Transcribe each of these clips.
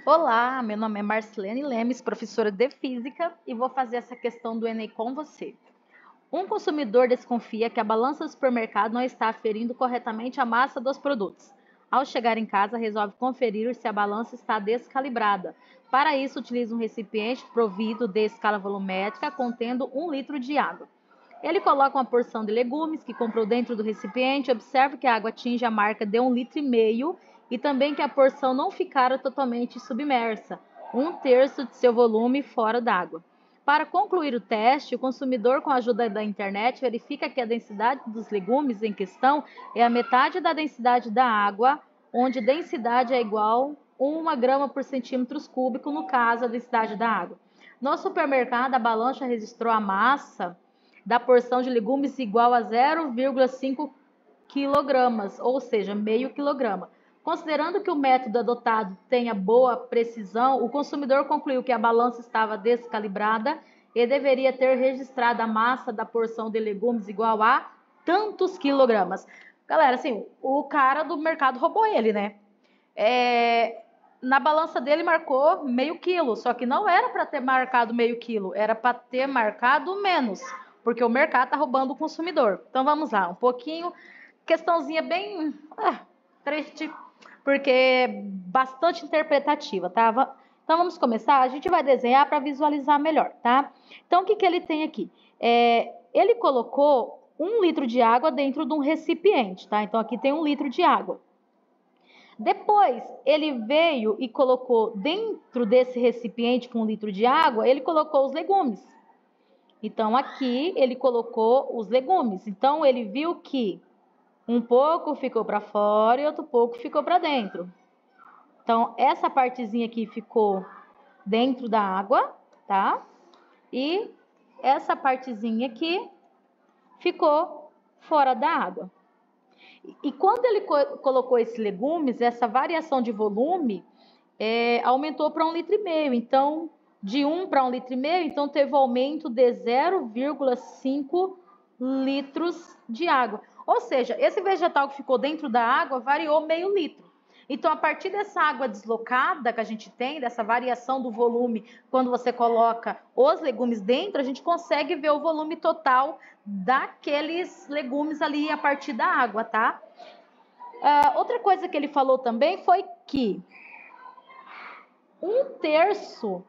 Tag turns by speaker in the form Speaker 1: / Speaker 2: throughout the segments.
Speaker 1: Olá, meu nome é Marcelene Lemes, professora de Física, e vou fazer essa questão do Enem com você. Um consumidor desconfia que a balança do supermercado não está aferindo corretamente a massa dos produtos. Ao chegar em casa, resolve conferir se a balança está descalibrada. Para isso, utiliza um recipiente provido de escala volumétrica contendo 1 litro de água. Ele coloca uma porção de legumes que comprou dentro do recipiente, observa que a água atinge a marca de 1,5 litro e também que a porção não ficara totalmente submersa, 1/3 de seu volume fora d'água. Para concluir o teste, o consumidor, com a ajuda da internet, verifica que a densidade dos legumes em questão é a metade da densidade da água, onde densidade é igual a 1 grama por centímetro cúbico, no caso, a densidade da água. No supermercado, a balança registrou a massa da porção de legumes igual a 0,5 quilogramas, ou seja, meio quilograma. Considerando que o método adotado tenha boa precisão, o consumidor concluiu que a balança estava descalibrada e deveria ter registrado a massa da porção de legumes igual a tantos quilogramas. Galera, assim, o cara do mercado roubou ele, né? Na balança dele marcou meio quilo, só que não era para ter marcado meio quilo, era para ter marcado menos, porque o mercado está roubando o consumidor. Então vamos lá, um pouquinho, questãozinha bem triste, porque é bastante interpretativa, tá? Então vamos começar, a gente vai desenhar para visualizar melhor, tá? Então o que ele tem aqui? Ele colocou 1 litro de água dentro de um recipiente, tá? Então aqui tem 1 litro de água. Depois, ele veio e colocou dentro desse recipiente com 1 litro de água, ele colocou os legumes. Então, aqui ele colocou os legumes. Então, ele viu que um pouco ficou para fora e outro pouco ficou para dentro. Então, essa partezinha aqui ficou dentro da água, tá? E essa partezinha aqui ficou fora da água. E quando ele colocou esses legumes, essa variação de volume aumentou para 1,5 litro. Então, de 1 para 1,5 litro, então teve um aumento de 0,5 litros de água. Ou seja, esse vegetal que ficou dentro da água variou meio litro. Então, a partir dessa água deslocada que a gente tem, dessa variação do volume, quando você coloca os legumes dentro, a gente consegue ver o volume total daqueles legumes ali a partir da água, tá? Outra coisa que ele falou também foi que 1/3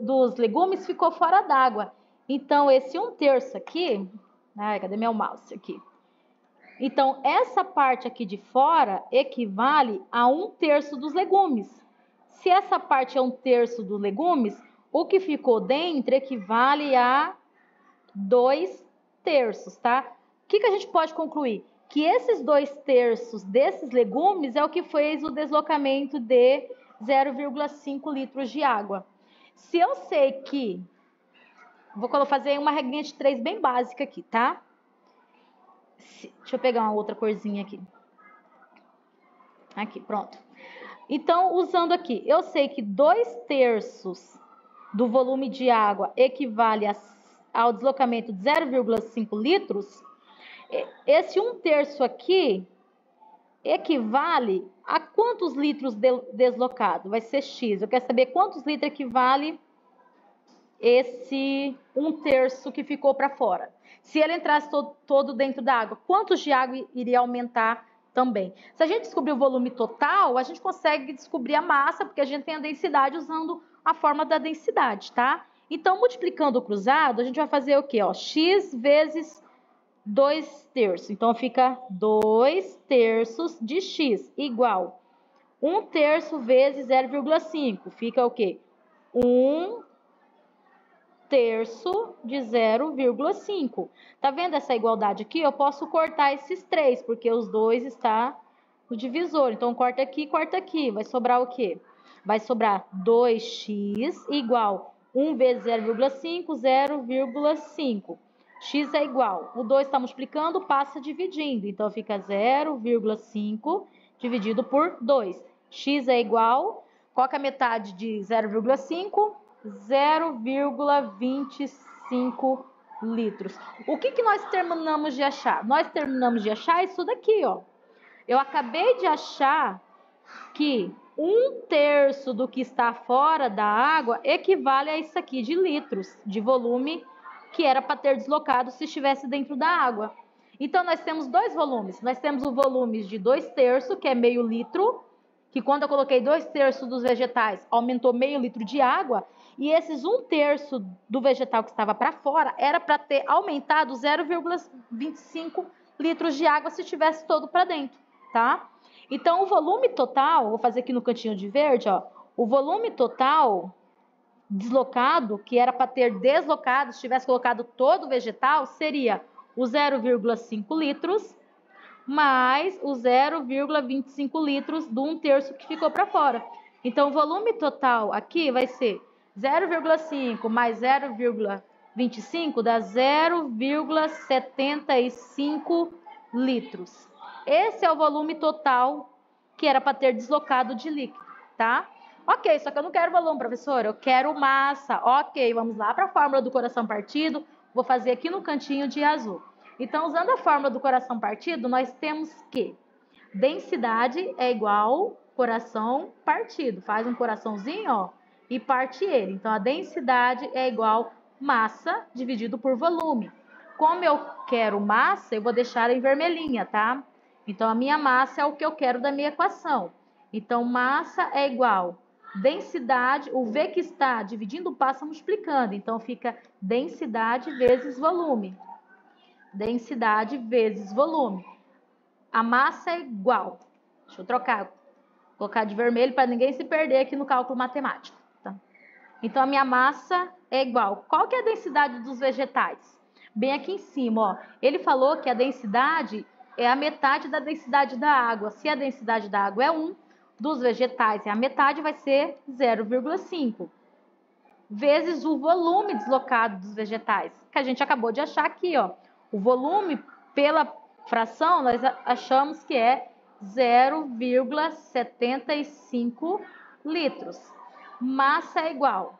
Speaker 1: dos legumes ficou fora d'água. Então, esse 1/3 aqui... Ai, cadê meu mouse aqui? Então, essa parte aqui de fora equivale a 1/3 dos legumes. Se essa parte é 1/3 dos legumes, o que ficou dentro equivale a 2/3, tá? O que a gente pode concluir? Que esses 2/3 desses legumes é o que fez o deslocamento de 0,5 litros de água. Se eu sei que... Vou fazer uma regrinha de 3 bem básica aqui, tá? Deixa eu pegar uma outra corzinha aqui. Aqui, pronto. Então, usando aqui, eu sei que 2/3 do volume de água equivale ao deslocamento de 0,5 litros. Esse 1/3 aqui equivale a quantos litros deslocado? Vai ser X. Eu quero saber quantos litros equivale esse 1/3 que ficou para fora. Se ele entrasse todo dentro da água, quantos de água iria aumentar também? Se a gente descobrir o volume total, a gente consegue descobrir a massa, porque a gente tem a densidade usando a forma da densidade, tá? Então, multiplicando o cruzado, a gente vai fazer o quê? Ó, X vezes 2/3. Então, fica 2/3 de X igual 1/3 vezes 0,5. Fica o quê? 1/3 de 0,5. Tá vendo essa igualdade aqui? Eu posso cortar esses 3, porque os 2 está no divisor. Então, corta aqui. Vai sobrar o quê? Vai sobrar 2x igual 1 vezes 0,5, 0,5. X é igual, o 2 está multiplicando, passa dividindo. Então, fica 0,5 dividido por 2. X é igual, qual que é a metade de 0,5? 0,25 litros. O que nós terminamos de achar? Nós terminamos de achar isso daqui, ó. Eu acabei de achar que 1/3 do que está fora da água equivale a isso aqui de litros de volume que era para ter deslocado se estivesse dentro da água. Então, nós temos dois volumes. Nós temos o volume de 2/3, que é meio litro, que quando eu coloquei 2/3 dos vegetais, aumentou meio litro de água, e esses 1/3 do vegetal que estava para fora era para ter aumentado 0,25 litros de água se estivesse todo para dentro, tá? Então, o volume total, vou fazer aqui no cantinho de verde, ó, o volume total deslocado, que era para ter deslocado, se tivesse colocado todo o vegetal, seria o 0,5 litros mais o 0,25 litros do 1/3 que ficou para fora. Então, o volume total aqui vai ser 0,5 mais 0,25 dá 0,75 litros. Esse é o volume total que era para ter deslocado de líquido, tá? Ok, só que eu não quero volume, professora, eu quero massa. Ok, vamos lá para a fórmula do coração partido. Vou fazer aqui no cantinho de azul. Então, usando a fórmula do coração partido, nós temos que densidade é igual coração partido. Faz um coraçãozinho, ó, e parte ele. Então, a densidade é igual massa dividido por volume. Como eu quero massa, eu vou deixar em vermelhinha, tá? Então, a minha massa é o que eu quero da minha equação. Então, massa é igual densidade, o V que está dividindo passa multiplicando. Então, fica densidade vezes volume. Densidade vezes volume. A massa é igual. Deixa eu colocar de vermelho para ninguém se perder aqui no cálculo matemático. Tá? Então, a minha massa é igual. Qual que é a densidade dos vegetais? Bem aqui em cima, ó. Ele falou que a densidade é a metade da densidade da água. Se a densidade da água é 1, dos vegetais é a metade, vai ser 0,5. Vezes o volume deslocado dos vegetais, que a gente acabou de achar aqui, ó. O volume pela fração, nós achamos que é 0,75 litros. Massa é igual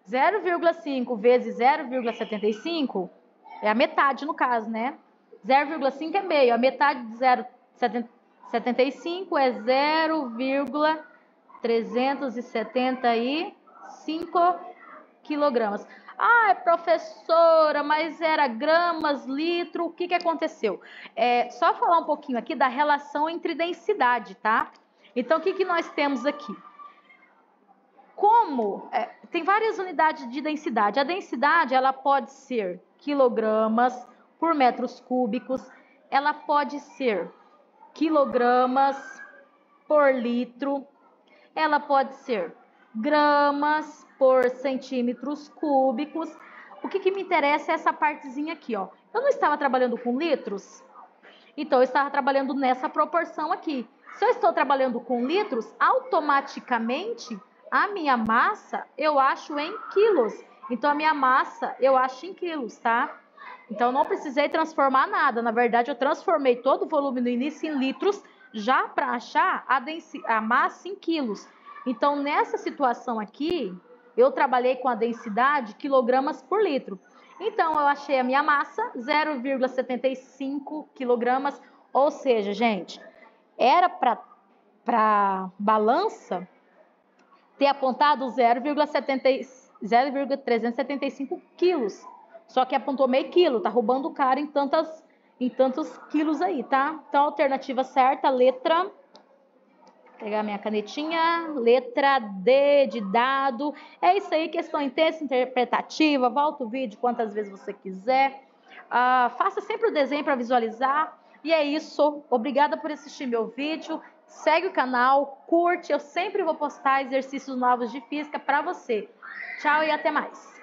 Speaker 1: 0,5 vezes 0,75 é a metade no caso, né? 0,5 é meio, a metade de 0,75 é 0,375 quilogramas. Ah, professora, mas era gramas, litro, o que aconteceu? Só falar um pouquinho aqui da relação entre densidade, tá? Então, o que nós temos aqui? Tem várias unidades de densidade. A densidade, ela pode ser quilogramas por metros cúbicos, ela pode ser quilogramas por litro, ela pode ser gramas por centímetros cúbicos. O que me interessa é essa partezinha aqui, ó. Eu não estava trabalhando com litros, então eu estava trabalhando nessa proporção aqui. Se eu estou trabalhando com litros, automaticamente a minha massa eu acho em quilos. Então a minha massa eu acho em quilos, tá? Então não precisei transformar nada. Na verdade, eu transformei todo o volume no início em litros, já para achar a massa em quilos. Então, nessa situação aqui, eu trabalhei com a densidade quilogramas por litro. Então, eu achei a minha massa 0,75 quilogramas, ou seja, gente, era para balança ter apontado 0,375 quilos. Só que apontou meio quilo, tá roubando o cara em tantos quilos aí, tá? Então, a alternativa certa, letra... Pegar minha canetinha, letra D de dado. É isso aí, questão intensa, interpretativa. Volta o vídeo quantas vezes você quiser. Faça sempre o desenho para visualizar. E é isso. Obrigada por assistir meu vídeo. Segue o canal, curte. Eu sempre vou postar exercícios novos de física para você. Tchau e até mais.